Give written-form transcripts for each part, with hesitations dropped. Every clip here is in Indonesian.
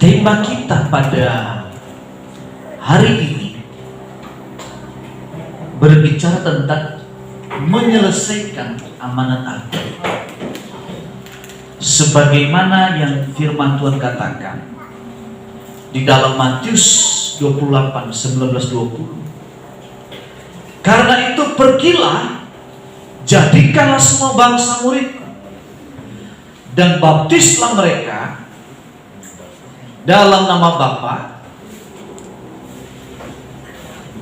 Tema kita pada hari ini berbicara tentang menyelesaikan amanat Allah. Sebagaimana yang firman Tuhan katakan di dalam Matius 28, 19-20. Karena itu pergilah, jadikanlah semua bangsa muridku, dan baptislah mereka dalam nama Bapa,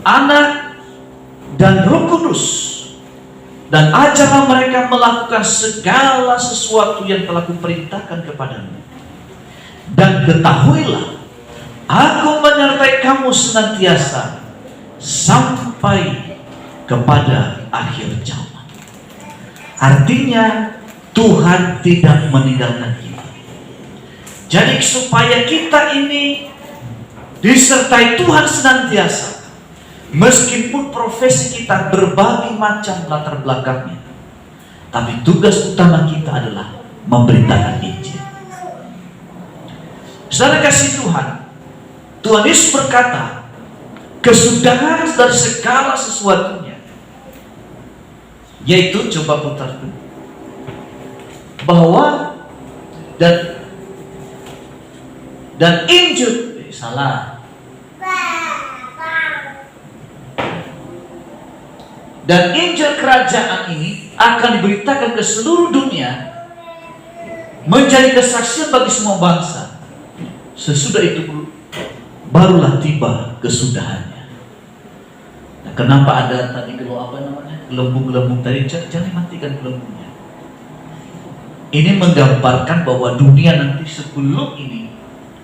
Anak, dan Roh Kudus, dan ajarlah mereka melakukan segala sesuatu yang telah kuperintahkan kepadamu. Dan ketahuilah, Aku menyertai kamu senantiasa sampai kepada akhir zaman. Artinya Tuhan tidak meninggalkan kita. Jadi supaya kita ini disertai Tuhan senantiasa, meskipun profesi kita berbagai macam latar belakangnya, tapi tugas utama kita adalah memberitakan Injil. Saudara kasih Tuhan, Tuhan Yesus berkata, kesudahan dari segala sesuatunya, yaitu, coba putar dulu, bahwa dan Injil salah dan Injil kerajaan ini akan diberitakan ke seluruh dunia, menjadi kesaksian bagi semua bangsa. Sesudah itu barulah tiba kesudahannya. Nah, kenapa ada tadi gelembung tadi? Jangan matikan gelembungnya. Ini menggambarkan bahwa dunia nanti sebelum ini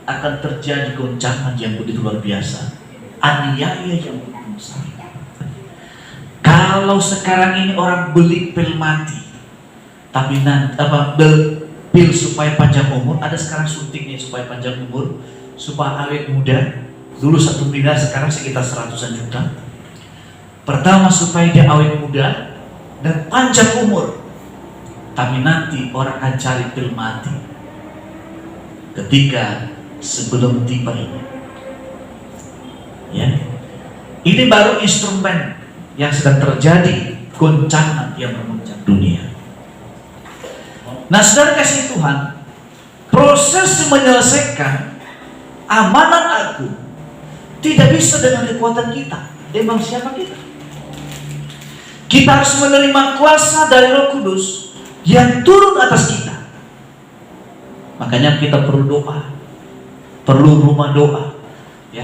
akan terjadi goncangan yang begitu luar biasa, aniaya yang begitu besar. Kalau sekarang ini orang beli pil mati, tapi nanti pil supaya panjang umur, ada sekarang suntiknya supaya panjang umur, supaya awet muda. Dulu 1 miliar, sekarang sekitar 100-an juta. Pertama supaya dia awet muda dan panjang umur. Tapi nanti orang akan cari pil mati ketika sebelum tiba ini. Ya, ini baru instrumen yang sedang terjadi, goncangan yang memuncak dunia. Nah, saudara kasih Tuhan, proses menyelesaikan amanat agung tidak bisa dengan kekuatan kita. Emang siapa kita? Kita harus menerima kuasa dari Roh Kudus yang turun atas kita. Makanya kita perlu doa, perlu rumah doa, ya.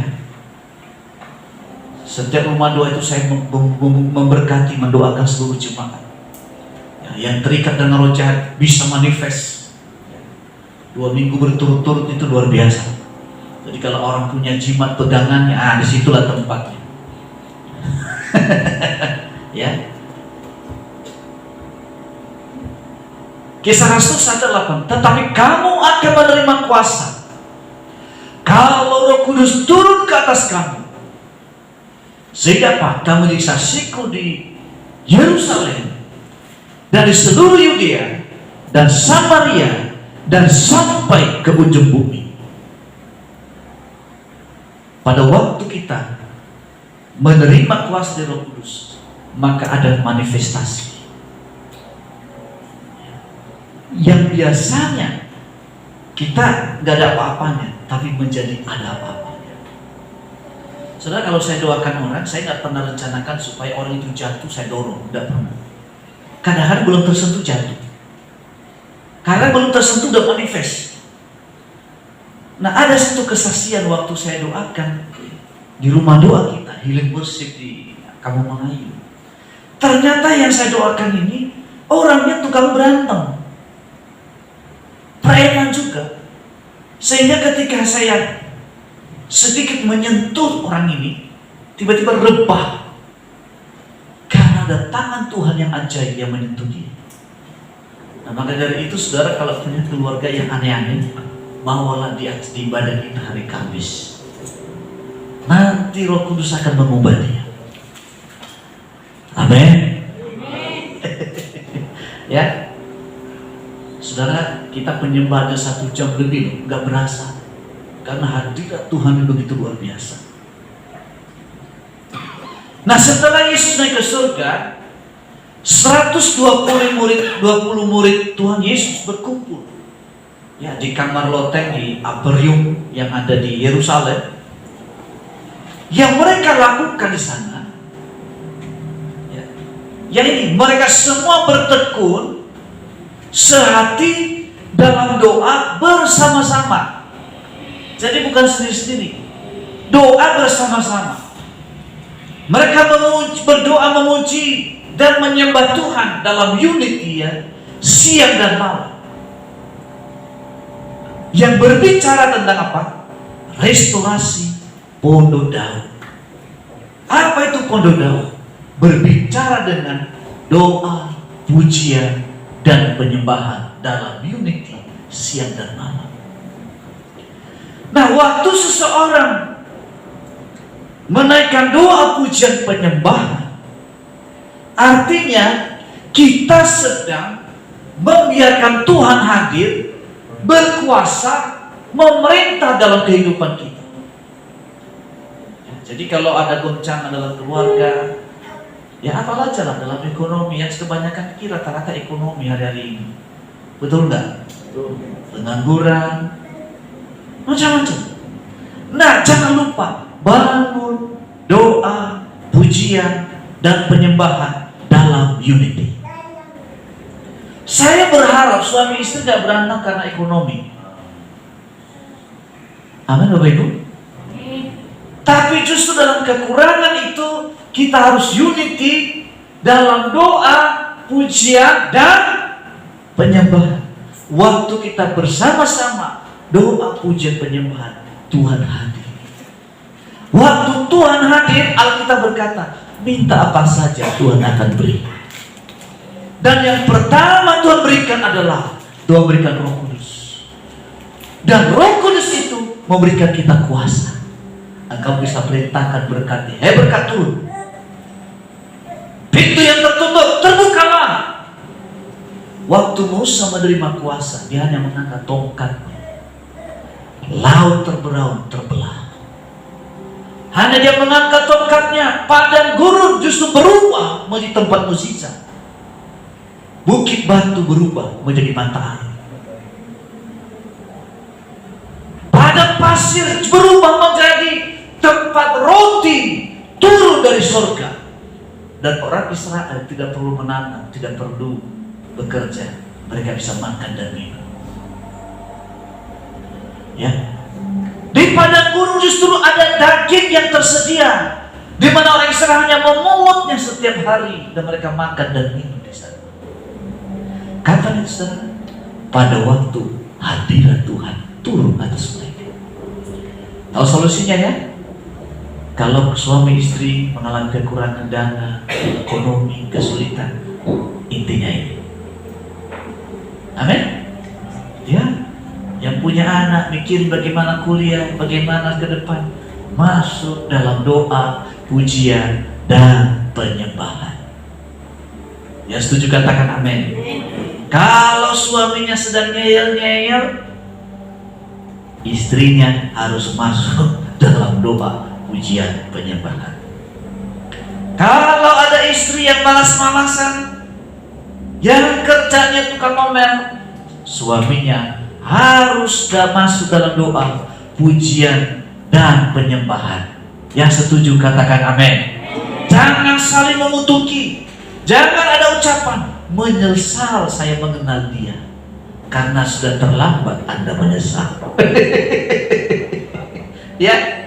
Setiap rumah doa itu saya memberkati, mendoakan seluruh jemaat, ya, yang terikat dengan roh jahat bisa manifest. 2 minggu berturut-turut itu luar biasa. Jadi kalau orang punya jimat pegangannya, disitulah tempatnya. Ya. Kisah Rasul 1:8. Tetapi kamu akan menerima kuasa kalau Roh Kudus turun ke atas kamu, sehingga kamu menjadi saksiku di Yerusalem dan di seluruh Yudea dan Samaria dan sampai ke ujung bumi. Pada waktu kita menerima kuasa dari Roh Kudus, maka ada manifestasi yang biasanya kita nggak ada apa-apanya, tapi menjadi ada apa-apanya. Saudara, kalau saya doakan orang, saya nggak pernah rencanakan supaya orang itu jatuh, saya dorong, nggak pernah. Kadang-kadang belum tersentuh jatuh, karena belum tersentuh udah manifest. Nah, ada satu kesaksian waktu saya doakan di rumah doa kita, Healing Worship di Kampung Melayu. Ternyata yang saya doakan ini orangnya tukang berantem, perairan juga. Sehingga ketika saya sedikit menyentuh orang ini, tiba-tiba rebah, karena ada tangan Tuhan yang ajaib yang menyentuh dia. Nah, maka dari itu saudara, kalau punya keluarga yang aneh-aneh, bawalah dia di ibadah kita hari Kamis. Nanti Roh Kudus akan mengubah dia. Amin. Ya, saudara, kita penyembah ada 1 jam lebih, nggak berasa. Karena hadirat Tuhan yang begitu luar biasa. Nah, setelah Yesus naik ke surga, 120 murid Tuhan Yesus berkumpul ya di kamar loteng di Aperrium yang ada di Yerusalem. Yang mereka lakukan di sana ya, yang ini mereka semua bertekun sehati dalam doa bersama-sama. Jadi bukan sendiri-sendiri, doa bersama-sama. Mereka berdoa memuji dan menyembah Tuhan dalam unity ya, siang dan malam. Yang berbicara tentang apa? Restorasi Pondok Daud. Apa itu Pondok Daud? Berbicara dengan doa, pujian, dan penyembahan dalam unity siang dan malam. Nah, waktu seseorang menaikkan doa, pujian, penyembahan, artinya kita sedang membiarkan Tuhan hadir, berkuasa, memerintah dalam kehidupan kita. Jadi kalau ada goncangan dalam keluarga, ya apalah jalan dalam ekonomi, yang kebanyakan kita rata-rata ekonomi hari-hari ini. Betul nggak? Pengangguran, macam-macam. Nah, jangan lupa bangun doa, pujian, dan penyembahan dalam unity. Saya berharap suami istri tidak berantem karena ekonomi. Amin Bapak Ibu. Tapi justru dalam kekurangan itu kita harus unity dalam doa, pujian, dan penyembahan. Waktu kita bersama-sama doa, pujian, penyembahan, Tuhan hadir. Waktu Tuhan hadir, Alkitab berkata, minta apa saja Tuhan akan beri. Dan yang pertama Tuhan berikan adalah Tuhan berikan Roh Kudus. Dan Roh Kudus itu memberikan kita kuasa. Engkau bisa perintahkan berkati, berkat turun. Pintu yang tertutup terbukalah. Waktu Musa menerima kuasa, dia hanya mengangkat tongkatnya. Laut terberaung, terbelah. Hanya dia mengangkat tongkatnya, padang gurun justru berubah menjadi tempat mukjizat. Bukit batu berubah menjadi mata air. Padang pasir berubah menjadi tempat roti turun dari surga. Dan orang Israel tidak perlu menanam, tidak perlu bekerja, mereka bisa makan dan minum. Ya, di padang gurun justru ada daging yang tersedia, di mana orang Israel hanya memungutnya setiap hari dan mereka makan dan minum di sana. Kapan itu saudara? Pada waktu hadirat Tuhan turun atas mereka. Tahu solusinya ya? Kalau suami istri mengalami kekurangan dana, ekonomi, kesulitan, intinya ini. Amin? Ya, yang punya anak mikirin bagaimana kuliah, bagaimana ke depan, masuk dalam doa, pujian, dan penyembahan. Ya, setuju katakan amin. Kalau suaminya sedang ngeyel-ngeyel, istrinya harus masuk dalam doa, pujian, penyembahan. Kalau ada istri yang malas-malasan, yang kerjanya tukang ngomel, suaminya harus masuk dalam doa, pujian, dan penyembahan. Yang setuju katakan amin. Jangan saling mengutuki, jangan ada ucapan menyesal saya mengenal dia, karena sudah terlambat Anda menyesal. Ya.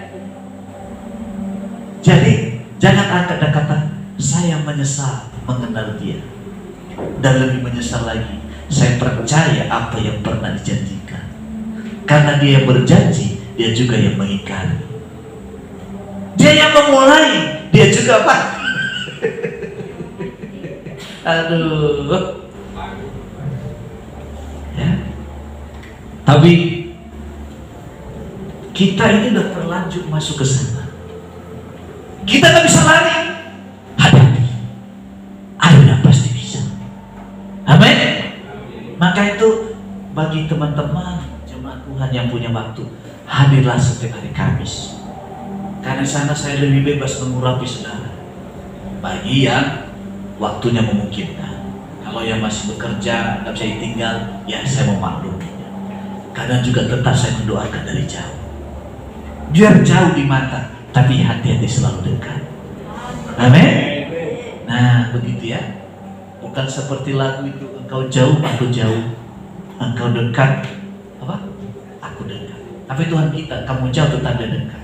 Jadi jangan ada kata saya menyesal mengenal dia, dan lebih menyesal lagi saya percaya apa yang pernah dijanjikan, karena dia yang berjanji, dia juga yang mengingkari. Dia yang memulai, dia juga apa? Aduh. Ya. Tapi kita ini udah terlanjur masuk ke sana. Kita gak bisa lari. Hadapi. Anda pasti bisa. Amin. Maka itu bagi teman-teman jemaat Tuhan yang punya waktu, hadirlah setiap hari Kamis. Karena sana saya lebih bebas mengurapi saudara. Bagi yang waktunya memungkinkan. Kalau yang masih bekerja, nggak bisa ditinggal, ya saya memaklumi. Kadang juga tetap saya mendoakan dari jauh. Biar jauh di mata, tapi hati-hati selalu dekat. Amin. Nah, begitu ya. Bukan seperti lagu itu, engkau jauh, aku jauh. Engkau dekat, apa? Aku dekat. Tapi Tuhan kita, kamu jauh tetap dia dekat.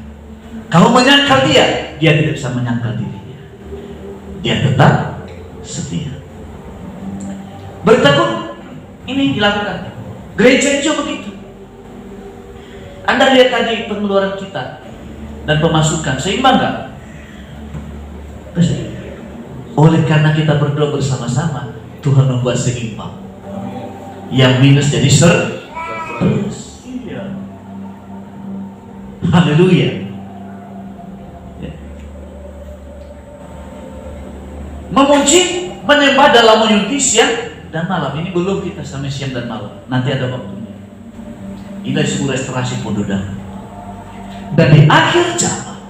Kamu menyangkal dia, dia tidak bisa menyangkal dirinya. Dia tetap setia. Bertekun ini dilakukan. Gereja juga begitu. Anda lihat tadi pengeluaran kita dan pemasukan seimbang nggak? Oleh karena kita berdoa bersama-sama, Tuhan membuat seimbang. Yang minus jadi plus. Iya. Haleluya. Ya. Memuji, menyembah dalam menyuntik siang dan malam. Ini belum kita sampai siang dan malam. Nanti ada waktunya. Inilah sebuah restorasi pondok damai. Dan di akhir zaman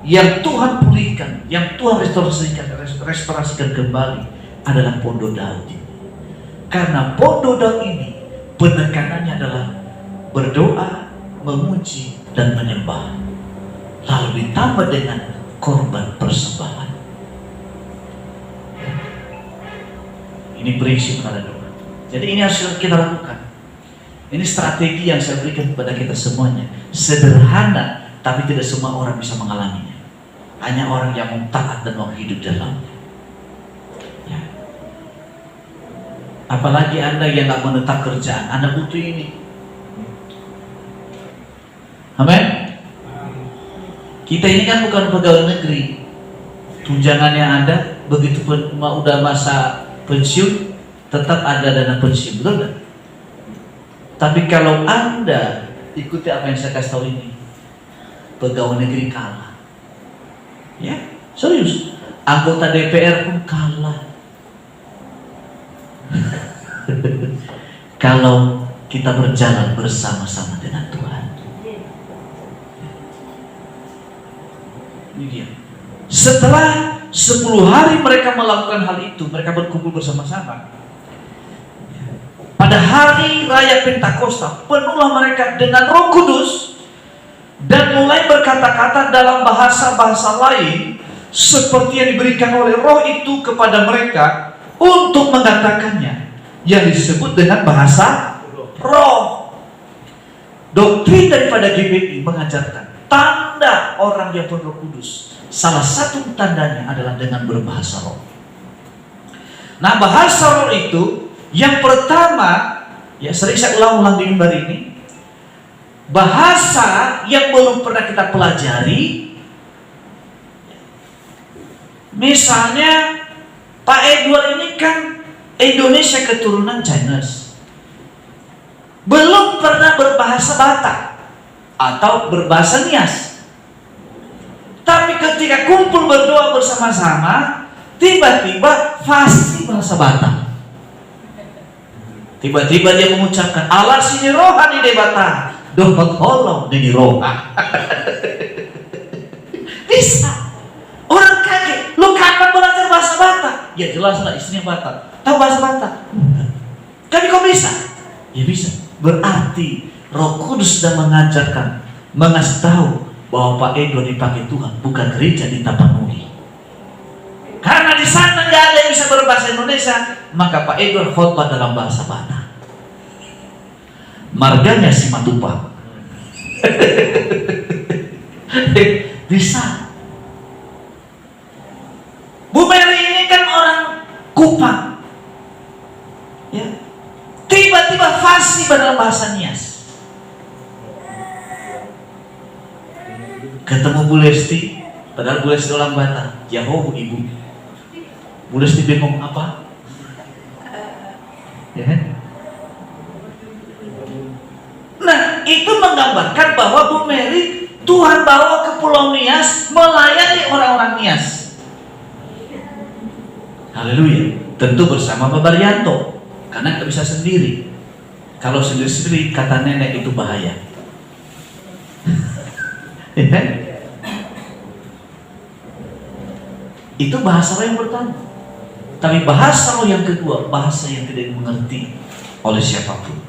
yang Tuhan pulihkan, yang Tuhan restorasikan kembali adalah pondok Daud. Karena pondok Daud ini penekanannya adalah berdoa, memuji dan menyembah. Lalu ditambah dengan korban persembahan. Ini prinsip pada doa. Jadi ini harus kita lakukan. Ini strategi yang saya berikan kepada kita semuanya. Sederhana, tapi tidak semua orang bisa mengalaminya. Hanya orang yang mau taat dan mau hidup dalamnya. Ya. Apalagi Anda yang gak menetap kerjaan, Anda butuh ini. Amin. Kita ini kan bukan pegawai negeri. Tunjangannya ada, begitu udah masa pensiun, tetap ada dana pensiun, betul gak? Tapi kalau Anda ikuti apa yang saya kasih tahu ini, pegawai negeri kalah. Ya, serius. Anggota DPR pun kalah. Kalau kita berjalan bersama-sama dengan Tuhan. Ini dia. Setelah 10 hari mereka melakukan hal itu, mereka berkumpul bersama-sama. Pada hari raya Pentakosta, penuhlah mereka dengan Roh Kudus dan mulai berkata-kata dalam bahasa-bahasa lain seperti yang diberikan oleh Roh itu kepada mereka untuk mengatakannya, yang disebut dengan bahasa Roh. Doktrin daripada GBI mengajarkan tanda orang yang penuh Roh Kudus. Salah satu tandanya adalah dengan berbahasa Roh. Nah, bahasa Roh itu yang pertama, ya sering saya ulang-ulang di mimbar ini, bahasa yang belum pernah kita pelajari. Misalnya Pak Edward ini kan Indonesia keturunan Chinese, belum pernah berbahasa Batak atau berbahasa Nias. Tapi ketika kumpul berdoa bersama-sama, tiba-tiba fasih bahasa Batak. Tiba-tiba dia mengucapkan, Allah sini rohani de Batak, dohot holong dini roha. Bisa. Orang kaget, lu kapan belajar bahasa Batak? Ya jelas lah, istrinya Batak. Tahu bahasa Batak? Tapi kok bisa? Ya bisa. Berarti Roh Kudus sudah mengajarkan, mengasih tahu bahwa Pak Edo dipakai Tuhan, bukan gereja di Tapanuli. Karena di sana nggak ada yang bisa berbahasa Indonesia, maka Pak Edo khotbah dalam bahasa Batak. Marganya si Matupang. Bisa. Bu Mary ini kan orang Kupang, ya. Tiba-tiba fasih dalam bahasa Nias. Ketemu Bu Lesti, padahal Bu Lesti orang Batak. Yahoh ibu. Bu Lesti bingung apa? Ya. Nah, itu menggambarkan bahwa Bu Mary Tuhan bawa ke Pulau Nias melayani orang-orang Nias. Haleluya. Tentu bersama Pak Baryanto, karena nggak bisa sendiri. Kalau sendiri-sendiri kata nenek itu bahaya. Ya kan? Itu bahasa roh yang pertama. Tapi bahasa roh yang kedua, bahasa yang tidak dimengerti oleh siapapun.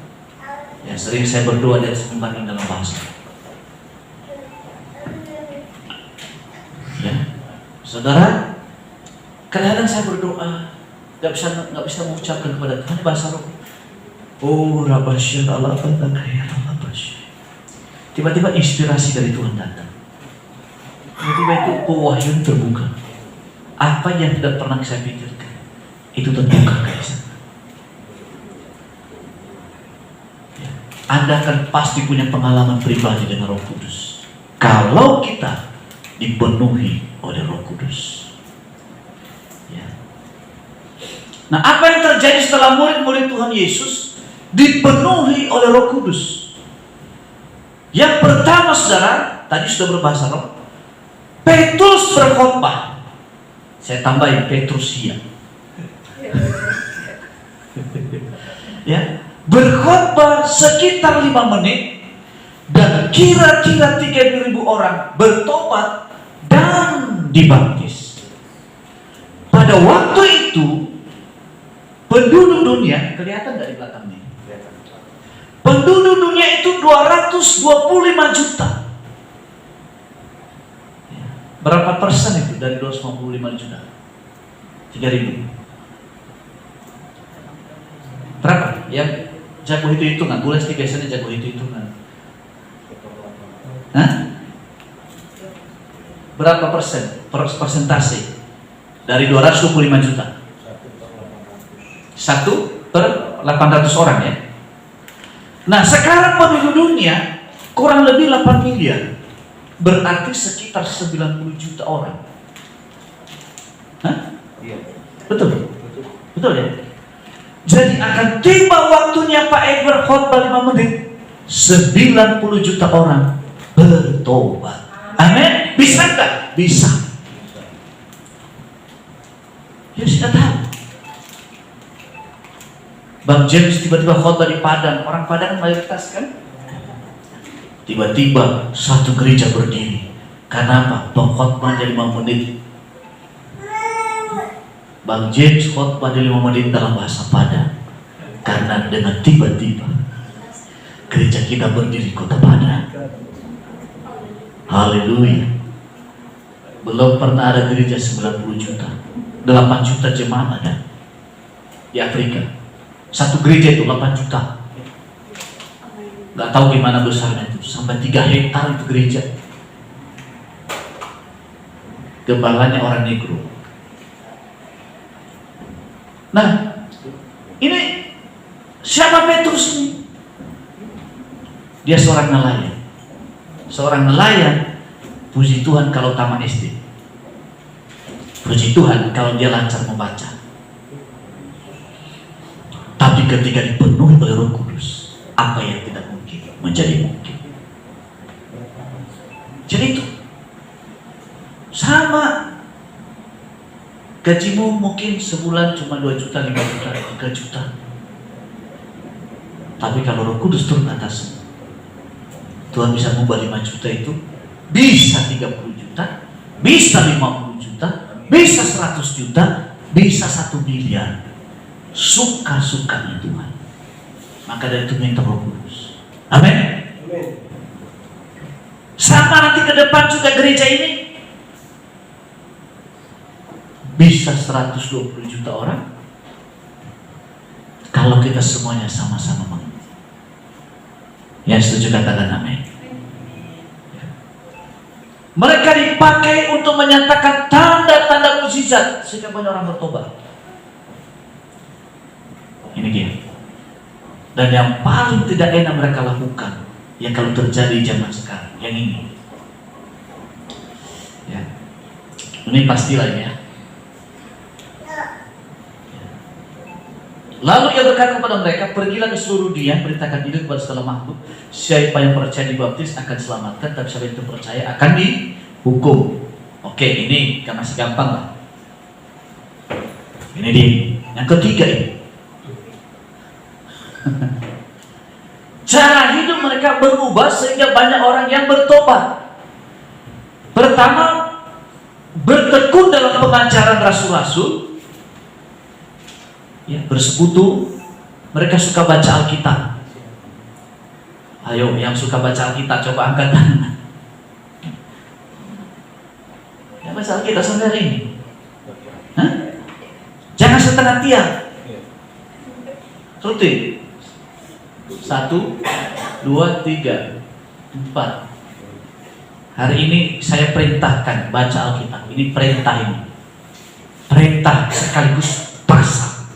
Ya, sering saya berdoa dari mimbar ini dalam bahasa. Ya, saudara, kadang-kadang saya berdoa, nggak bisa mengucapkan kepada Tuhan bahasa roh. Oh, Rabbasya Allah Fatahaya Rabbasya. Tiba-tiba inspirasi dari Tuhan datang. Tiba-tiba itu pewahyuan terbuka. Apa yang tidak pernah saya pikirkan, itu terbuka ke sana. Ya. Anda akan pasti punya pengalaman pribadi dengan Roh Kudus. Kalau kita dipenuhi oleh Roh Kudus. Ya. Nah, apa yang terjadi setelah murid-murid Tuhan Yesus dipenuhi oleh Roh Kudus? Yang pertama, saudara, tadi sudah berbahasa roh. Petrus berkhotbah. Saya tambahin Petrusia. Ya, berkhotbah sekitar 5 menit dan kira-kira 3.000 orang bertobat dan dibaptis. Pada waktu itu penduduk dunia, kelihatan nggak di belakang ini? Penduduk dunia itu 225 juta. Berapa persen itu dari 255 juta? 3.000. Berapa? Yang jago hitung-hitungan, Bu Lesti biasanya jago hitung-hitungan. Hah? Berapa persen? Persentase dari 225 juta? 1/800 orang ya. Nah, sekarang penduduk dunia kurang lebih 8 miliar. Berarti sekitar 90 juta orang. Hah? Iya. Betul? Betul ya? Jadi akan tiba waktunya Pak Edward khotbah 5 menit, 90 juta orang bertobat. Amin? Bisa enggak? Bisa. Ya sudah tahu. Bang James tiba-tiba khotbah di Padang. Orang Padang mayoritas kan? Tiba-tiba satu gereja berdiri. Kenapa? Pengkhotbahnya 5 menit. Bang James khotbah 5 menit dalam bahasa Padang. Karena dengan tiba-tiba gereja kita berdiri kota Padang. Haleluya. Belum pernah ada gereja 90 juta. 8 juta jemaat ada di Afrika. Satu gereja itu 8 juta. Gak tahu gimana besarnya itu, sampai 3 hektar itu gereja. Gembalanya orang negro. Nah, ini siapa Petrus ini? Dia seorang nelayan. Seorang nelayan, puji Tuhan kalau taman SD. Puji Tuhan kalau dia lancar membaca. Tapi ketika dipenuhi oleh Roh Kudus, apa yang tidak mungkin menjadi mungkin. Jadi itu sama. Gajimu mungkin sebulan cuma 2 juta, 5 juta, 3 juta. Tapi kalau Roh Kudus turun atas, Tuhan bisa mengubah 5 juta itu bisa 30 juta, bisa 50 juta, bisa 100 juta, bisa 1 miliar. Suka-sukanya Tuhan. Maka dari itu minta Roh Kudus. Amin. Sama nanti ke depan juga gereja ini bisa 120 juta orang kalau kita semuanya sama-sama mengerti. Yang setuju katakan amin. Mereka dipakai untuk menyatakan tanda-tanda mukjizat sehingga banyak orang bertobat. Ini dia. Dan yang paling tidak enak mereka lakukan, yang kalau terjadi zaman sekarang, yang ini. Ya. Ini pastilah ya. Lalu ia berkata kepada mereka, pergilah ke seluruh dunia, beritakan Injil kepada segala makhluk. Siapa yang percaya dibaptis akan diselamatkan, tapi siapa yang tidak percaya akan dihukum. Oke, ini kan masih gampang lah. Ini dia. Yang ketiga ini. Cara hidup mereka berubah sehingga banyak orang yang bertobat. Pertama, bertekun dalam pengajaran rasul-rasul, ya, bersekutu. Mereka suka baca Alkitab. Ayo, yang suka baca Alkitab coba angkat tangan. Yang baca Alkitab sampai hari ini? Hah? Jangan setengah tiang. Rutin. 1, 2, 3, 4. Hari ini saya perintahkan baca Alkitab. Ini perintah ini. Perintah sekaligus pasang.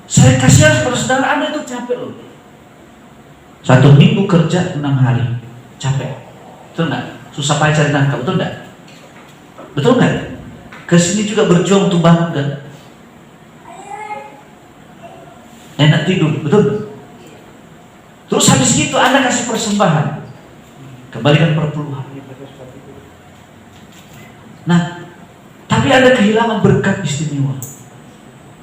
Saya kasihan kepada saudara, Anda itu capek loh. 1 minggu kerja 6 hari. Capek. Betul nggak? Susah payah cari nafkah, betul nggak? Betul nggak? Kesini juga berjuang untuk bangun kan? Enak tidur, betul? Terus habis itu Anda kasih persembahan, kembalikan perpuluhan. Nah, tapi Anda kehilangan berkat istimewa.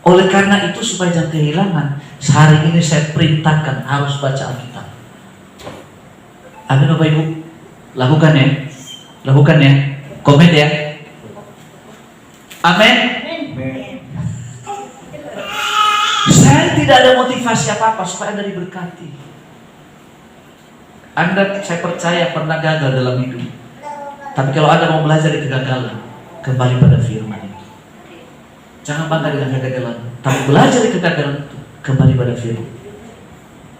Oleh karena itu, supaya jangan kehilangan, sehari ini saya perintahkan harus baca Alkitab. Amin Bapak Ibu, lakukan ya, lakukan ya, komen ya. Amin. Saya tidak ada motivasi apa-apa supaya Anda diberkati. Anda, saya percaya, pernah gagal dalam hidup. Tapi kalau Anda mau belajar dari kegagalan, kembali pada firman itu. Jangan bangga dengan kegagalan, tapi belajar dari kegagalan itu, kembali pada firman.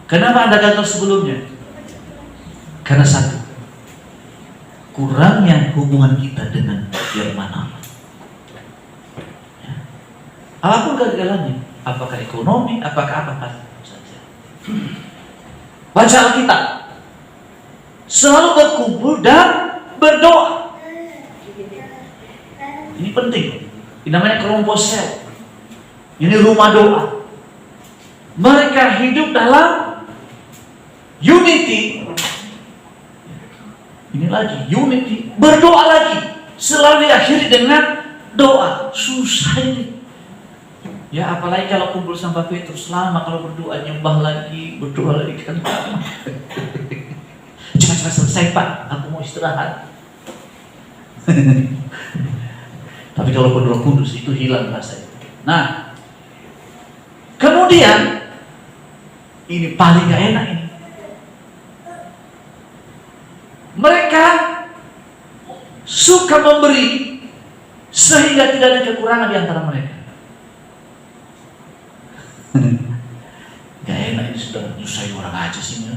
Kenapa Anda gagal sebelumnya? Karena satu, kurangnya hubungan kita dengan firman Allah. Ya. Apapun kegagalannya, apakah ekonomi, apakah apa saja. Baca Alkitab. Selalu berkumpul dan berdoa. Ini penting. Ini namanya kelompok sel. Ini rumah doa. Mereka hidup dalam unity. Ini lagi unity. Berdoa lagi. Selalu diakhiri dengan doa. Susah ini. Ya, apalagi kalau kumpul sama Petrus, lama kalau berdoa, nyembah lagi, berdoa lagi kan lama. Cepat selesai Pak, aku mau istirahat. Tapi kalau Roh Kudus itu hilang rasa itu. Nah, kemudian ini paling gak enak ini. Mereka suka memberi sehingga tidak ada kekurangan di antara mereka. Gak enak ini sudah nyusahin orang aja sih.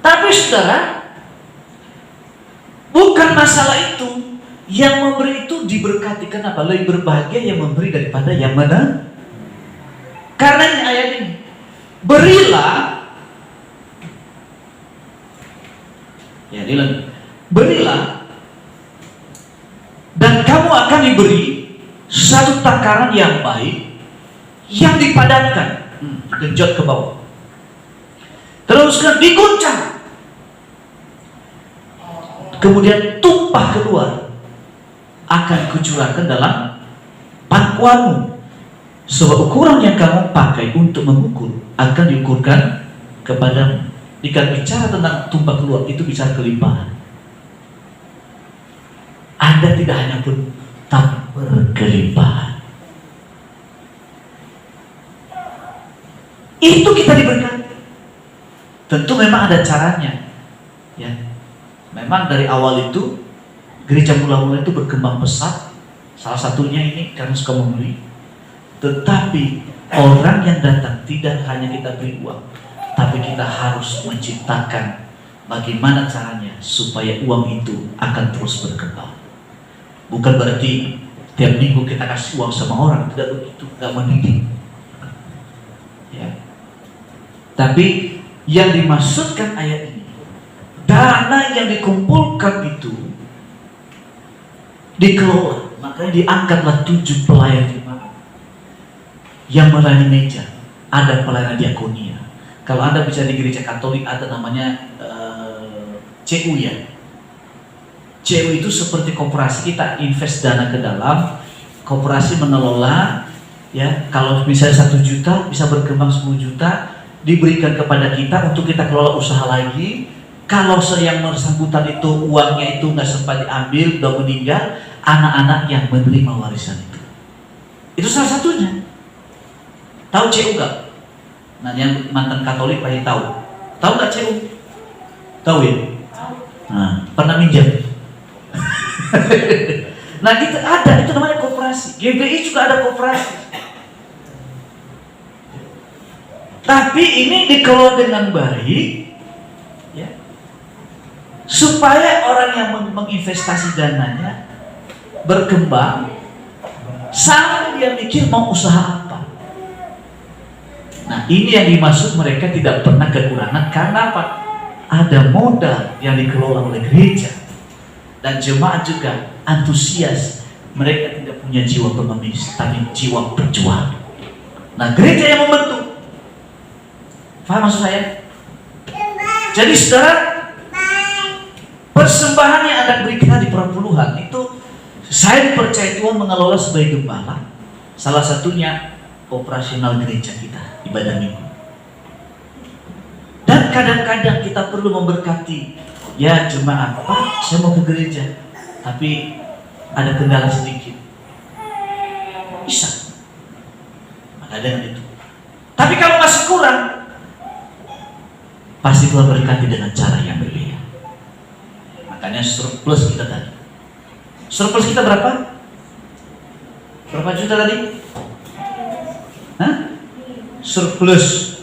Tapi saudara, bukan masalah itu. Yang memberi itu diberkati. Kenapa? Lebih berbahagia yang memberi daripada yang menerima. Karena ini ayat ini, berilah, ya ini lagi, berilah, dan kamu akan diberi satu takaran yang baik, yang dipadatkan. Genjot ke bawah. Teruskan, diguncang, kemudian tumpah keluar, akan kucurahkan dalam pangkuanmu. Sebab ukuran yang kamu pakai untuk mengukur akan diukurkan kepadamu. Jika bicara tentang tumpah keluar, itu bicara kelimpahan. Anda tidak hanya pun, tapi berkelimpahan. Itu kita diberkati. Tentu memang ada caranya, ya. Memang dari awal itu gereja mula-mula itu berkembang pesat. Salah satunya ini karena suka memberi. Tetapi orang yang datang tidak hanya kita beri uang, tapi kita harus menciptakan bagaimana caranya supaya uang itu akan terus berkembang. Bukan berarti tiap minggu kita kasih uang sama orang, tidak begitu, tidak mendidik. Ya. Tapi yang dimaksudkan ayat ini, dana yang dikumpulkan itu dikelola. Makanya diangkatlah 7 pelayan jemaat yang melayani meja. Ada pelayanan diakonia. Kalau Anda bisa di gereja Katolik ada namanya CU ya. CU itu seperti koperasi, kita invest dana ke dalam, koperasi mengelola, Ya, kalau misalnya 1 juta bisa berkembang 10 juta, diberikan kepada kita untuk kita kelola usaha lagi. Kalau yang bersangkutan itu uangnya itu nggak sempat diambil, udah meninggal, anak-anak yang menerima warisan itu. Itu salah satunya. Tahu CU nggak? Nah, yang mantan Katolik pasti tahu. Tahu nggak CU? Tahu ya? Nah, pernah minjam. Nah, kita ada, itu namanya koperasi. GBI juga ada koperasi. Tapi ini dikelola dengan baik, ya, supaya orang yang menginvestasi dananya berkembang, sampai dia mikir mau usaha apa. Nah, ini yang dimaksud mereka tidak pernah kekurangan. Karena apa? Ada modal yang dikelola oleh gereja, dan jemaat juga antusias. Mereka tidak punya jiwa pengemis, tapi jiwa pejuang. Nah, gereja yang membentuk. Paham maksud saya? Jadi saudara, persembahan yang Anda berikan di perpuluhan itu, saya dipercaya Tuhan mengelola sebagai gembala. Salah satunya operasional gereja kita, ibadah minggu. Dan kadang-kadang kita perlu memberkati, ya jemaat, Pak, saya mau ke gereja, tapi ada kendala sedikit. Bisa. Maka dengan itu. Tapi kalau masih kurang, pasti Tuhan berkati dengan cara yang berbeda. Makanya surplus kita tadi. Surplus kita berapa? Berapa juta tadi? Hah? Surplus.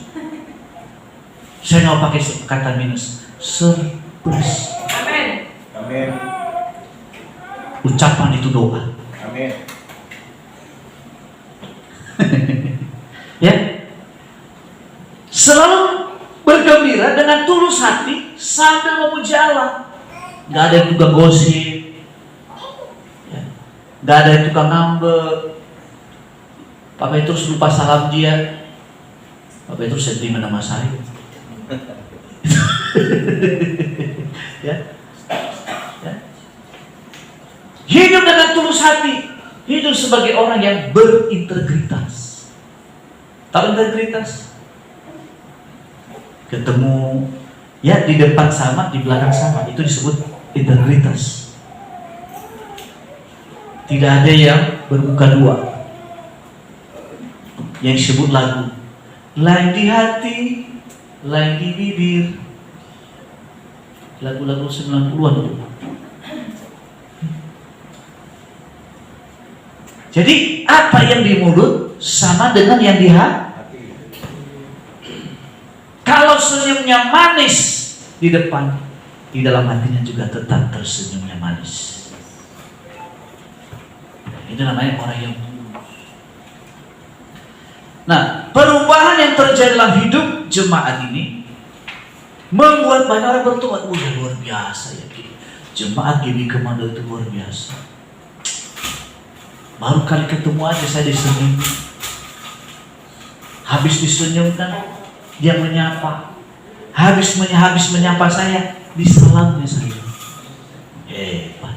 Saya nggak pakai kata minus. Surplus. Amin. Amin. Ucapan itu doa. Amin. Ya. Selalu bergembira dengan tulus hati sambil memuji Allah. Nggak ada yang tukang gosip, ya. Nggak ada yang tukang ngambek. Pak Petrus lupa salam dia. Pak Petrus saya terima nama saya. Ya. Ya. Hidup dengan tulus hati, hidup sebagai orang yang berintegritas. Tahu integritas? Ketemu, ya di depan sama, di belakang sama, itu disebut integritas. Tidak ada yang bermuka dua. Yang disebut lagu, lain di hati, lain di bibir. Lagu-lagu 90-an itu. Jadi apa yang di mulut sama dengan yang di hati. Kalau senyumnya manis di depan, di dalam hatinya juga tetap tersenyumnya manis. Itu namanya orang yang tulus. Nah, perubahan yang terjadi dalam hidup jemaat ini membuat banyak orang bertobat. Luar biasa ya, jemaat GBI Komando itu luar biasa. Baru kali ketemu aja saya disenyum. Habis disenyumkan, dia menyapa. Habis menyapa saya, disalamnya saya. Hebat.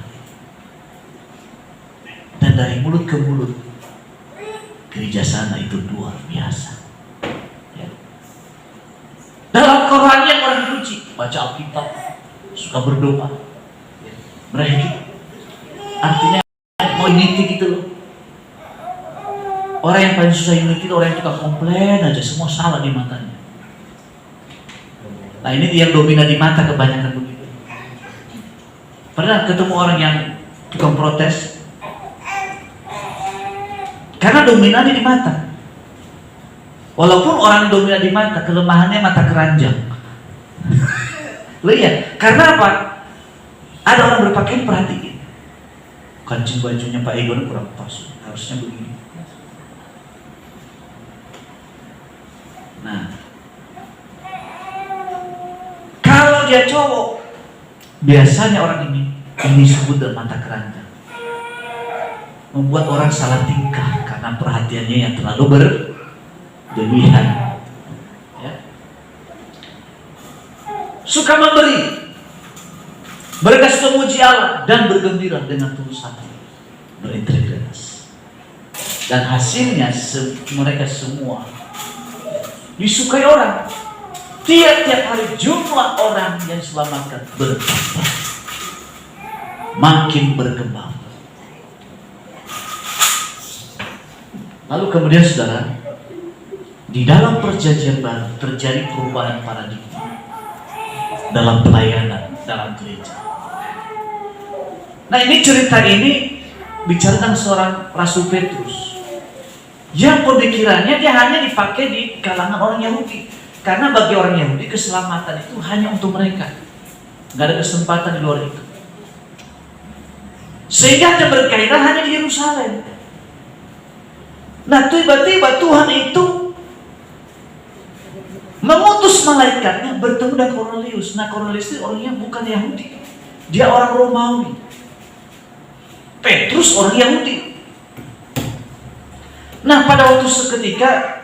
Dan dari mulut ke mulut, gereja sana itu luar biasa. Ya. Dalam kerohanian orang suci, baca Alkitab, suka berdoa. Ya. Mereka artinya mau unity gitu loh. Orang yang paling susah unity itu orang yang tukang komplain aja, semua salah di matanya. Nah, ini yang dominan di mata kebanyakan begitu. Pernah ketemu orang yang tukang protes? Karena dominannya di mata. Walaupun orang dominan di mata, kelemahannya mata keranjang. Loh iya, karena apa? Ada orang berpakaian, perhatiin. Kancing bajunya Pak Egon kurang pas, harusnya begini. Nah, kalau dia cowok, biasanya orang ini disebut dengan mata keranjang. Membuat orang salah tingkah karena perhatiannya yang terlalu berlebihan. Ya. Suka memberi, mereka suka memuji Allah dan bergembira dengan tulus hati, berintegritas. Dan hasilnya mereka semua disukai orang. Tiap-tiap hari jumlah orang yang diselamatkan bertambah, makin berkembang. Lalu kemudian saudara, di dalam perjanjian baru terjadi perubahan paradigma dalam pelayanan dalam gereja. Nah, ini cerita ini bicara tentang seorang Rasul Petrus yang pemikirannya dia hanya dipakai di kalangan orang Yahudi, karena bagi orang Yahudi keselamatan itu hanya untuk mereka, nggak ada kesempatan di luar itu, sehingga dia bergairah hanya di Yerusalem. Nah, tiba-tiba Tuhan itu mengutus malaikatnya bertemu dengan Kornelius. Nah, Kornelius itu orangnya bukan Yahudi, dia orang Romawi. Petrus orang Yahudi. Nah, pada waktu seketika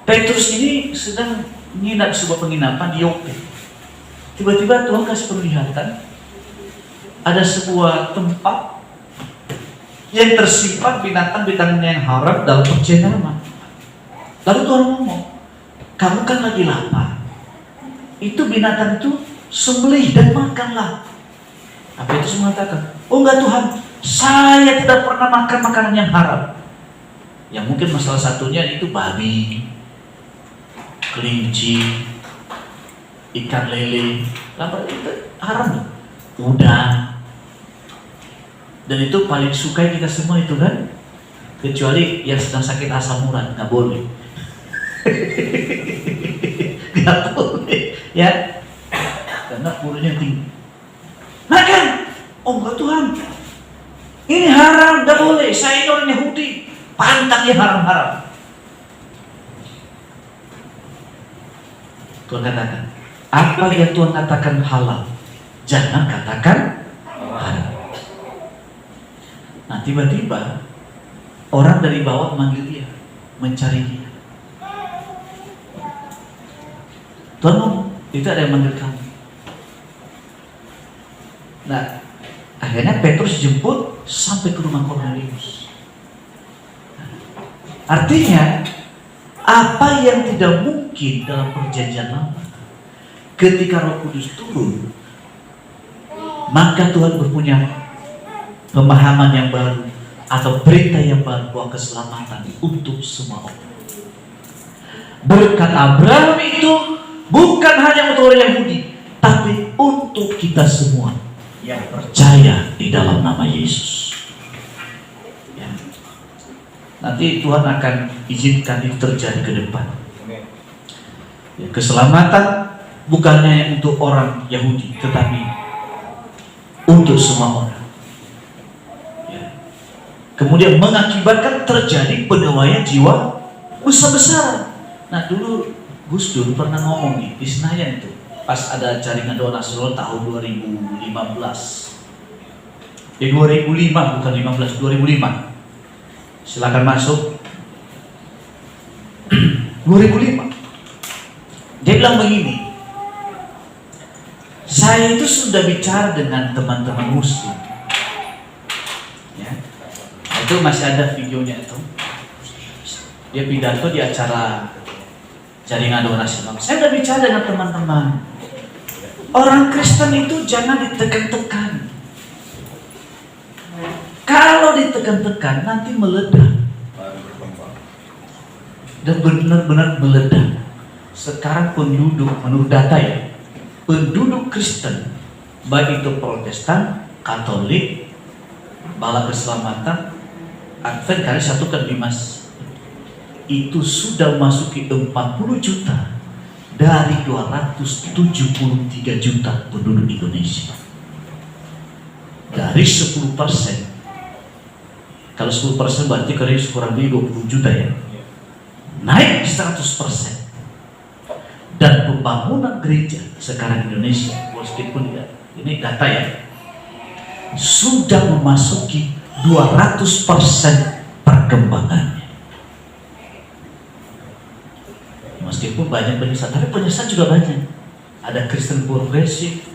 Petrus ini sedang menginap sebuah penginapan di Yope. Tiba-tiba Tuhan kasih penglihatan, ada sebuah tempat yang tersimpan binatang-binatang yang haram dalam perjanjian lama. Lalu Tuhan ngomong, kamu kan lagi lapar, itu binatang itu sembelih dan makanlah. Apa itu mengatakan, oh enggak Tuhan, saya tidak pernah makan makanan yang haram. Yang mungkin masalah satunya itu babi, kelinci, ikan lele, lapar itu haram, udang. Dan itu paling suka kita semua itu kan, kecuali yang sedang sakit asam urat, nggak boleh. Nggak boleh, ya, karena puranya tinggi. Makan, oh enggak Tuhan, ini haram, nggak boleh. Saya ini orang Yahudi, pantangnya haram-haram. Tuhan katakan, apa yang Tuhan katakan halal, jangan katakan haram. Nah, tiba-tiba orang dari bawah memanggil dia, mencari dia. Tuhan ngomong, itu ada yang manggil kamu. Nah, akhirnya Petrus jemput sampai ke rumah Kornelius. Artinya, apa yang tidak mungkin dalam perjanjian lama, ketika Roh Kudus turun, maka Tuhan berpunya pemahaman yang baru atau berita yang baru bahwa keselamatan untuk semua orang. Berkat Abraham itu bukan hanya untuk orang Yahudi, tapi untuk kita semua yang percaya di dalam nama Yesus. Ya. Nanti Tuhan akan izinkan itu terjadi ke depan. Ya, keselamatan bukan hanya untuk orang Yahudi, tetapi untuk semua orang. Kemudian mengakibatkan terjadi penawaian jiwa besar-besaran. Nah, dulu Gus Dur pernah ngomong nih di Senayan itu, pas ada jaringan doa nasional tahun 2015. 2005 bukan 15, 2005. Silakan masuk. 2005. Dia bilang begini, saya itu sudah bicara dengan teman-teman Muslim. Itu masih ada videonya itu. Dia pidato di acara jaringan doa nasional. Saya udah bicara dengan teman-teman. Orang Kristen itu jangan ditekan-tekan. Kalau ditekan-tekan nanti meledak. Dan benar-benar meledak. Sekarang penduduk, menurut data ya, penduduk Kristen, baik itu Protestan, Katolik, Bala Keselamatan, Advent kali satu kan Dimas, itu sudah masuki 40 juta dari 273 juta penduduk Indonesia. Dari 10%, kalau 10% berarti kali kurang lebih 20 juta ya, naik 100%. Dan pembangunan gereja sekarang Indonesia, meskipun ya, ini data ya, sudah memasuki 200% perkembangannya. Meskipun banyak penyesat, tapi penyesat juga banyak. Ada Kristen progresif,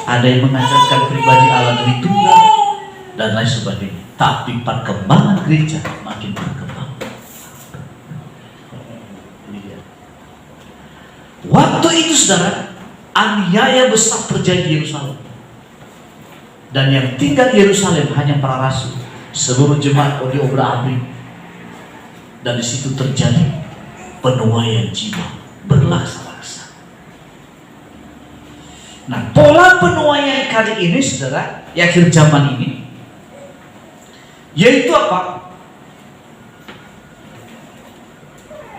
ada yang mengajarkan pribadi Allah Tritunggal, dan lain sebagainya. tapi perkembangan gereja makin berkembang. Waktu itu saudara, aniaya besar terjadi di Yerusalem. Dan yang tinggal di Yerusalem hanya para rasul, seluruh jemaat diobrah-abrik. Dan di situ terjadi penuaian jiwa berlaksa-laksa. Nah, pola penuaian kali ini saudara, di akhir zaman ini, yaitu apa?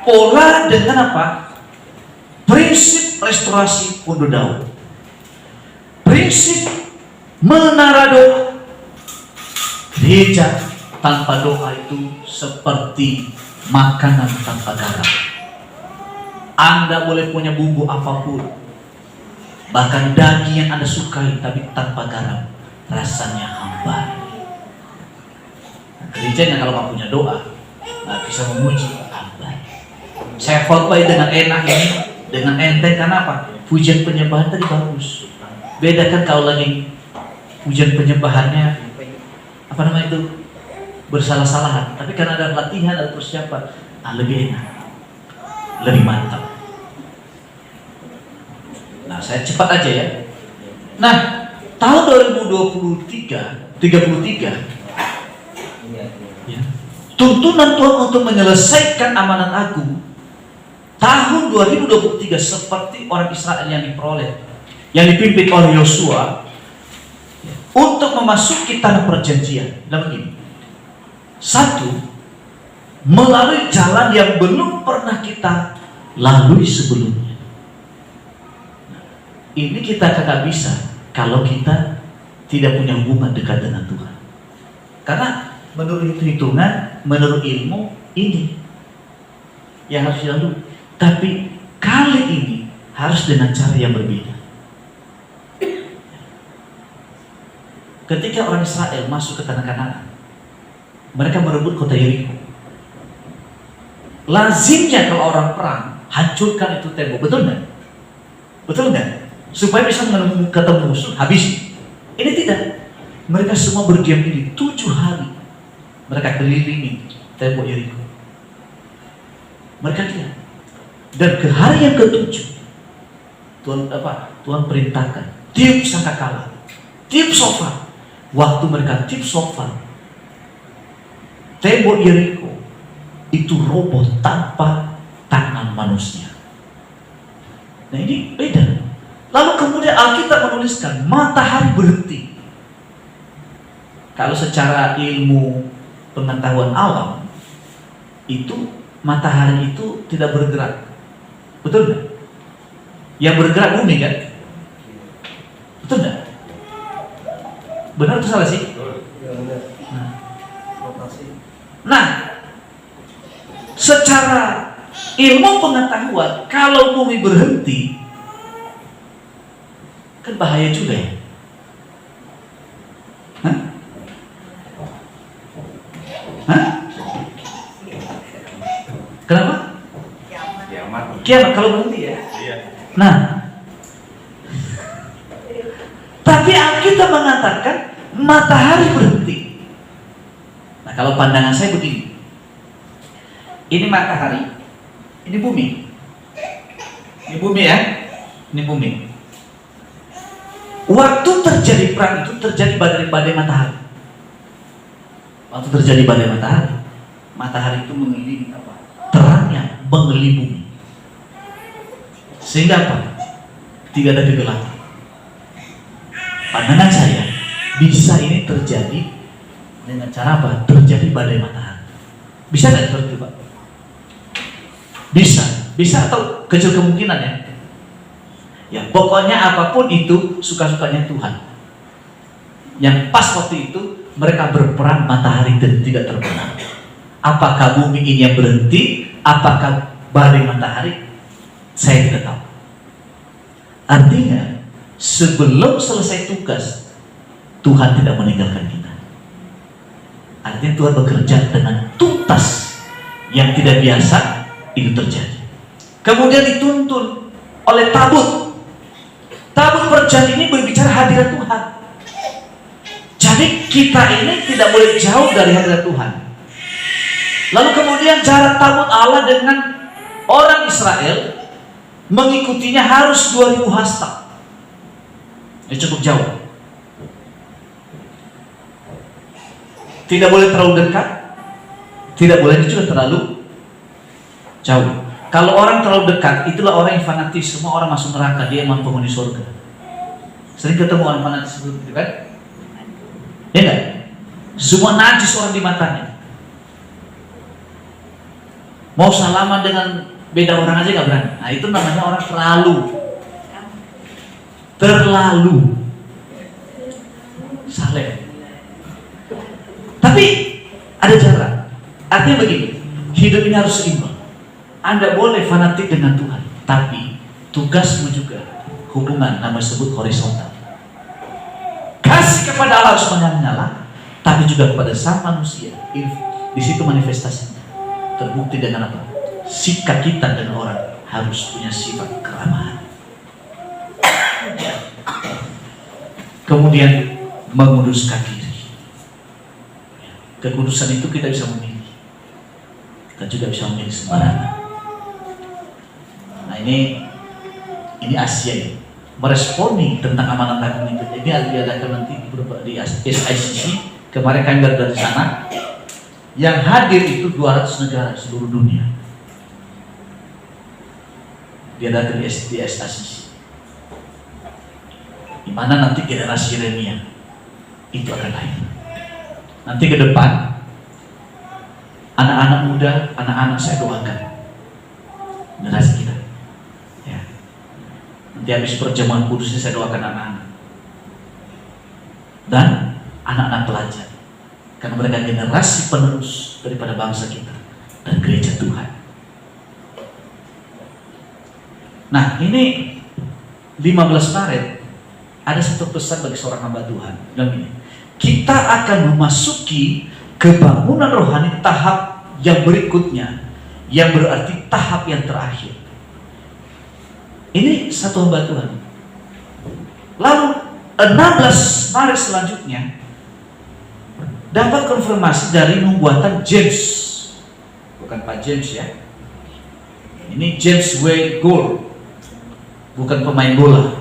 Pola dengan apa? Prinsip restorasi pondok Daud. Prinsip menara doa. Gereja tanpa doa itu seperti makanan tanpa garam. Anda boleh punya bumbu apapun, bahkan daging yang Anda sukai, tapi tanpa garam rasanya hambar. Gerejanya kalau nggak punya doa, nggak bisa memuji, hambar. Saya khotbah dengan enak ini, dengan enteng, karena apa? Pujian penyembahan tadi bagus. Beda kan kalau lagi pujian penyembahannya apa namanya itu, bersalah-salahan. Tapi karena ada latihan, ada persiapan, lebih enak, lebih mantap. Nah, saya cepat aja ya. Nah, tahun 2033 ya, tuntunan Tuhan untuk menyelesaikan amanat agung tahun 2023 seperti orang Israel yang diperoleh, yang dipimpin oleh Yosua untuk memasuki tanah perjanjian. Dan begini, satu, melalui jalan yang belum pernah kita lalui sebelumnya. Ini kita kagak bisa kalau kita tidak punya hubungan dekat dengan Tuhan. Karena menurut hitung-hitungan, menurut ilmu, ini yang harus dilalui. Tapi kali ini harus dengan cara yang berbeda. Ketika orang Israel masuk ke tanah Kanaan, mereka merebut kota Yeriko. Lazimnya kalau orang perang, hancurkan itu tembok, betul nggak? Betul nggak? Supaya bisa ketemu musuh, habis. Ini tidak. Mereka semua berdiam diri 7 hari. Mereka kelilingi tembok Yeriko. Mereka diam. Dan ke hari yang ke-7, Tuhan perintahkan tiup sangkakala, tiup shofar. Waktu mereka tiup shofar, tembok Yeriko itu roboh tanpa tangan manusia. Nah, ini beda. Lalu kemudian Alkitab menuliskan matahari berhenti. Kalau secara ilmu pengetahuan alam, itu matahari itu tidak bergerak. Betul nggak? Yang bergerak bumi kan? Betul nggak? Benar atau salah sih? Nah, secara ilmu pengetahuan, kalau bumi berhenti, kan bahaya juga ya. Hah? Hah? Kenapa? Kiamat kalau berhenti ya. Iya. Nah, tapi Alkitab mengatakan matahari berhenti. Nah, kalau pandangan saya begini, ini matahari, ini bumi. Ini bumi ya, ini bumi. Waktu terjadi perang itu terjadi badai matahari. Waktu terjadi badai matahari, matahari itu mengelilingi apa? Terangnya mengelilingi bumi. Sehingga apa? Tidak ada kegelapan. Pandangan saya, bisa ini terjadi dengan cara apa? Terjadi badai matahari. Bisa nggak seperti itu, Pak? Bisa atau kecil kemungkinan ya. Ya, pokoknya apapun itu suka-sukanya Tuhan. Yang pas waktu itu mereka berperang, matahari tidak terbenam. Apakah bumi ini yang berhenti? Apakah badai matahari? Saya tidak tahu. Artinya sebelum selesai tugas, Tuhan tidak meninggalkan kita. Artinya Tuhan bekerja dengan tuntas. Yang tidak biasa itu terjadi. Kemudian dituntun oleh tabut. Tabut perjanjian ini berbicara hadirat Tuhan. Jadi kita ini tidak boleh jauh dari hadirat Tuhan. Lalu kemudian jarak tabut Allah dengan orang Israel mengikutinya harus 2000 hasta. Ini cukup jauh. Tidak boleh terlalu dekat, tidak boleh juga terlalu jauh. Kalau orang terlalu dekat, itulah orang yang fanatis. Semua orang masuk neraka, dia emang penghuni surga. Sering ketemu orang fanatis seperti itu kan? Ya enggak? Semua najis orang di matanya. Mau salaman dengan beda orang aja gak berani. Nah itu namanya orang terlalu saleh. Tapi ada cara. Artinya begini, hidup ini harus seimbang. Anda boleh fanatik dengan Tuhan, tapi tugasmu juga hubungan nama disebut horizontal. Kasih kepada Allah harus menyala, tapi juga kepada sang manusia. Di situ manifestasinya terbukti dengan apa? Sikap kita dengan orang harus punya sifat keramahan. Kemudian menguduskan diri. Kekudusan itu kita bisa memilih. Kita juga bisa memilih sembarangan. Nah ini Asia ya. Meresponi tentang amanat agung itu. Ini diadakan nanti di SICC. Kemarin kami dari sana. Yang hadir itu 200 negara seluruh dunia. Diadakan di SICC. Di mana nanti generasi Yeremia itu akan lahir. Nanti ke depan anak-anak muda, anak-anak saya doakan generasi kita. Ya. Nanti habis perjamuan kudusnya saya doakan anak-anak dan anak-anak pelajar, karena mereka generasi penerus daripada bangsa kita dan gereja Tuhan. Nah ini 15 Maret ada satu pesan bagi seorang hamba Tuhan. Dan ini kita akan memasuki kebangunan rohani tahap yang berikutnya, yang berarti tahap yang terakhir. Ini satu hamba Tuhan. Lalu 16 Maret selanjutnya dapat konfirmasi dari nubuatan James, bukan Pak James ya. Ini James W. Gould, bukan pemain bola.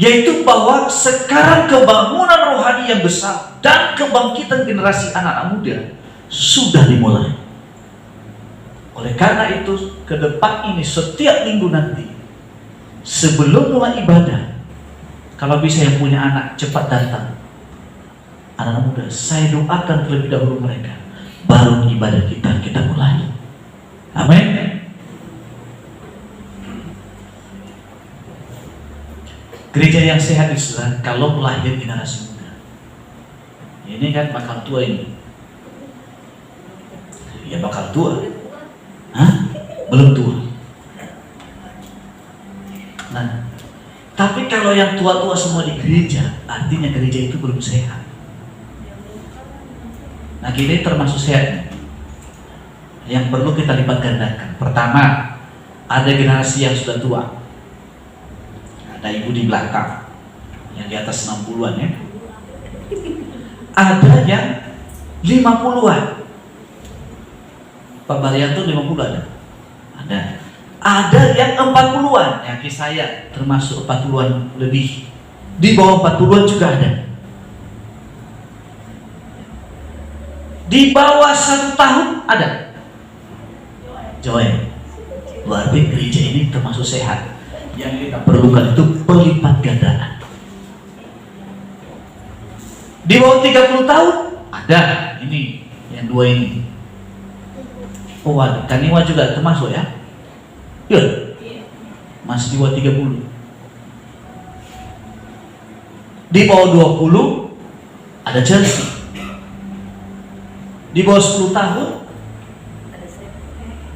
Yaitu bahwa sekarang kebangunan rohani yang besar dan kebangkitan generasi anak-anak muda sudah dimulai. Oleh karena itu, ke depan ini setiap minggu nanti sebelum mulai ibadah, kalau bisa yang punya anak cepat datang. Anak-anak muda, saya doakan terlebih dahulu mereka, baru ibadah kita mulai. Amin. Gereja yang sehat itu kalau melahirkan generasi muda. Ini kan bakal tua ini. Ya bakal tua. Hah? Belum tua. Nah, tapi kalau yang tua-tua semua di gereja, artinya gereja itu belum sehat. Nah, kita termasuk sehat. Yang perlu kita lipat gandakan. Pertama, ada generasi yang sudah tua. Ada ibu di belakang yang di atas 60-an ya. Ada yang 50-an. Pak Baryanto 50 ada. Ada yang 40-an, yang kayak saya termasuk 40-an lebih. Di bawah 40-an juga ada. Di bawah 1 tahun ada. Joy. Berarti gereja ini termasuk sehat. Yang kita perlukan itu pelipat gandaan. Di bawah 30 tahun ada. Ini yang 2 ini. Oh, Kaniwa juga termasuk ya? Iya. Masih di bawah 30. Di bawah 20 ada Chelsea. Di bawah 10 tahun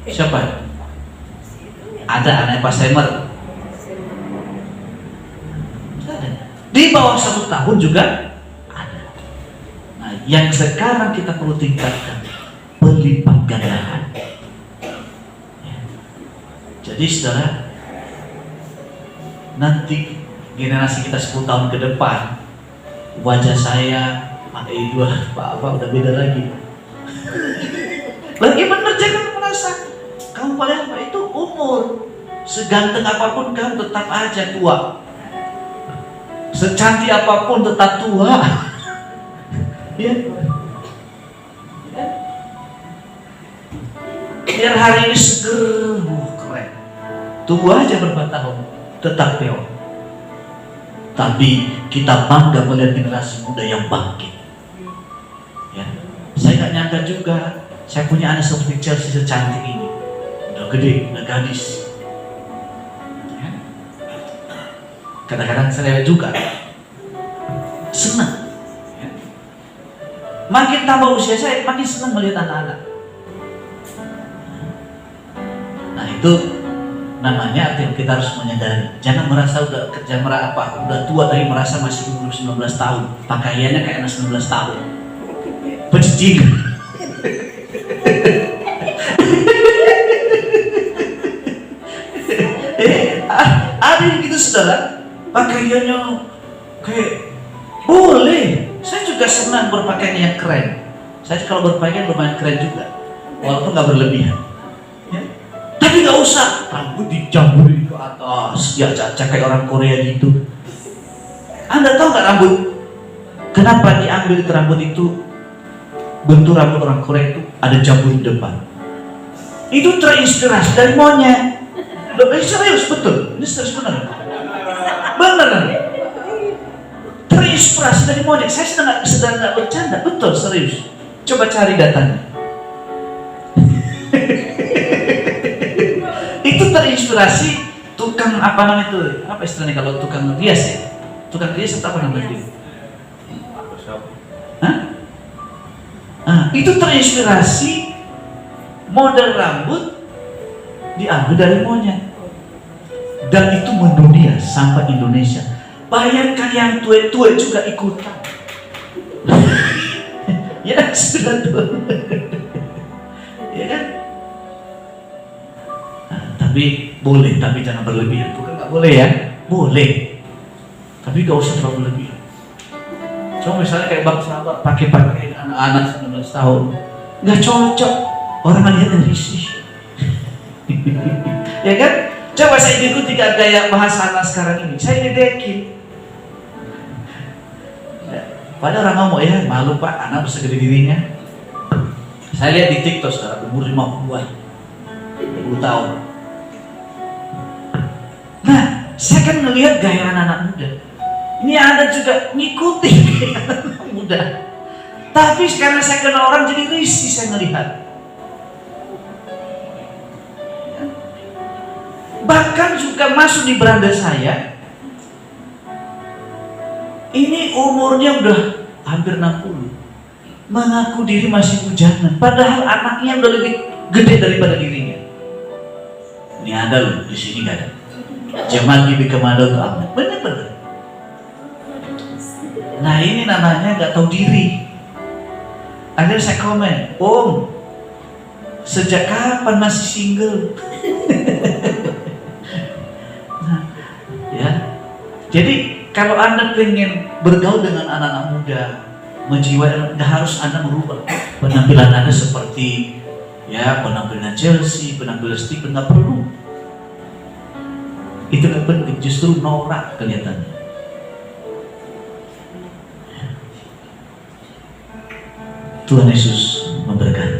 siapa? Ada anak Pak Semer. Di bawah 1 tahun juga ada. Nah, yang sekarang kita perlu tingkatkan pelipat gandaan. Ya. Jadi saudara, nanti generasi kita 10 tahun ke depan wajah saya, Pak Edward, Pak apa udah beda lagi. Lagi bener, jangan merasa kamu paling apa itu umur. Seganteng apapun kamu tetap aja tua. Secantik apapun tetap tua. Ya. Biar hari ini seger, keren. Tunggu aja berapa tahun, tetap peot. Tapi kita bangga melihat generasi muda yang bangkit. Ya. Saya nggak nyangka juga, saya punya anak seperti Chelsea secantik ini. Udah gede, udah gadis. Ya. Kadang-kadang saya juga senang. Ya. Makin tambah usia saya, makin senang melihat anak-anak. Nah itu namanya artinya kita harus menyadari, jangan merasa udah kerja udah tua tapi merasa masih umur 19 tahun, pakaiannya kayak anak 19 tahun, pecicing. Ada yang gitu saudara, pakaiannya kayak boleh. Saya juga senang berpakaian yang keren. Saya kalau berpakaian lumayan keren juga, walaupun nggak berlebihan. Tapi nggak usah rambut dijamburin ke atas, ya caca kayak orang Korea gitu. Anda tahu nggak rambut? Kenapa diambil itu rambut itu? Bentuk rambut orang Korea itu ada jambul di depan. Itu terinspirasi dari monyet. Serius betul, ini serius benar. Beneran. Terinspirasi dari monyet. Saya sedang nggak bercanda, betul serius. Coba cari datanya. Itu terinspirasi tukang apa namanya itu? Apa istilahnya kalau tukang rias ya? Tukang rias atau apa namanya itu? Hah? Itu terinspirasi model rambut diambil dari monyet. Dan itu mendunia sampai Indonesia. Bayangkan yang tua-tua juga ikutan. Ya sudah tuh. Ya kan? Tapi boleh, tapi jangan berlebihan. Bukan nggak boleh ya? Boleh. Tapi nggak usah terlalu berlebihan. Cuma misalnya kayak Bang Sahabat pakai anak-anak 19 tahun, nggak cocok. Orang melihatnya risih. Ya kan? Coba saya ikuti gaya bahasa anak sekarang ini. Saya didekin. Ya, padahal orang ngomong ya malu Pak, anak segede dirinya. Saya lihat di TikTok sekarang umur 50-an, 20 tahun. Nah, saya kan ngelihat gaya anak-anak muda. Ini ada juga ngikuti gaya anak muda. Tapi karena saya kenal orang jadi risih saya ngelihat. Bahkan juga masuk di beranda saya. Ini umurnya udah hampir 60. Mengaku diri masih bujangan. Padahal anaknya udah lebih gede daripada dirinya. Ini ada loh, di sini nggak ada. Jamal Gibi Kemado tuh amat, bener-bener. Nah ini namanya nggak tahu diri. Akhirnya saya komen, Om, sejak kapan masih single? Nah, ya. Jadi kalau Anda pengen bergaul dengan anak-anak muda, menjiwai, nggak harus Anda merubah penampilan Anda seperti ya penampilan Chelsea, penampilan Steve, nggak perlu. Itu nggak penting, justru norak kelihatannya. Tuhan Yesus memberkati.